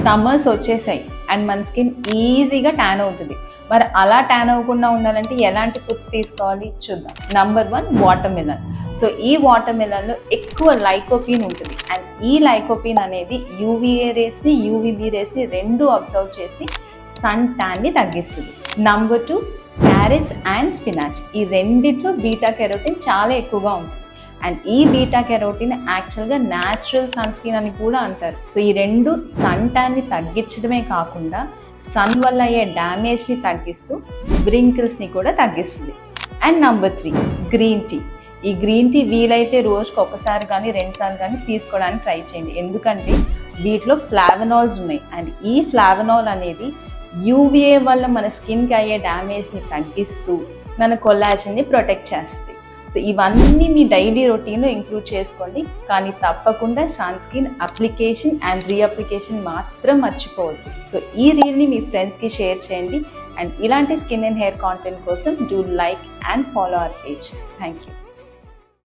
Summers వచ్చేసాయి and మన skin ఈజీగా ట్యాన్ అవుతుంది. మరి అలా ట్యాన్ అవ్వకుండా ఉండాలంటే ఎలాంటి ఫుడ్స్ తీసుకోవాలి చూద్దాం. Number 1 water melon. సో ఈ వాటర్ మిలన్లో ఎక్కువ లైకోపీన్ ఉంటుంది అండ్ ఈ లైకోపీన్ అనేది యూవీఏ రేస్ని యూవీబీ రేస్ని రెండు అబ్జర్వ్ చేసి సన్ ట్యాన్ని తగ్గిస్తుంది. Number 2 carrots and spinach. ఈ రెండిట్లో బీటా కెరోటిన్ చాలా ఎక్కువగా ఉంటుంది అండ్ ఈ బీటా కెరోటిన్ యాక్చువల్గా న్యాచురల్ సన్ స్క్రీన్ అని కూడా అంటారు. సో ఈ రెండు సన్ ట్యాన్ని తగ్గించడమే కాకుండా సన్ వల్ల అయ్యే డ్యామేజ్ని తగ్గిస్తూ బ్రింకిల్స్ని కూడా తగ్గిస్తుంది. And number 3 green tea. ఈ గ్రీన్ టీ వీలైతే రోజుకి ఒకసారి కానీ 2 సార్లు కానీ తీసుకోవడానికి ట్రై చేయండి. ఎందుకంటే వీటిలో ఫ్లావనాల్స్ ఉన్నాయి అండ్ ఈ ఫ్లావనాల్ అనేది యూవీఏ వల్ల మన స్కిన్కి అయ్యే డ్యామేజ్ని తగ్గిస్తూ మన కొల్లాజన్ని ప్రొటెక్ట్ చేస్తుంది. సో ఇవన్నీ మీ డైలీ రొటీన్లో ఇంక్లూడ్ చేసుకోండి, కానీ తప్పకుండా sunscreen application and reapplication మాత్రం మర్చిపోవద్దు. సో ఈ రీల్ని మీ ఫ్రెండ్స్కి షేర్ చేయండి అండ్ ఇలాంటి స్కిన్ అండ్ హెయిర్ కాంటెంట్ కోసం do like and follow our page. Thank you.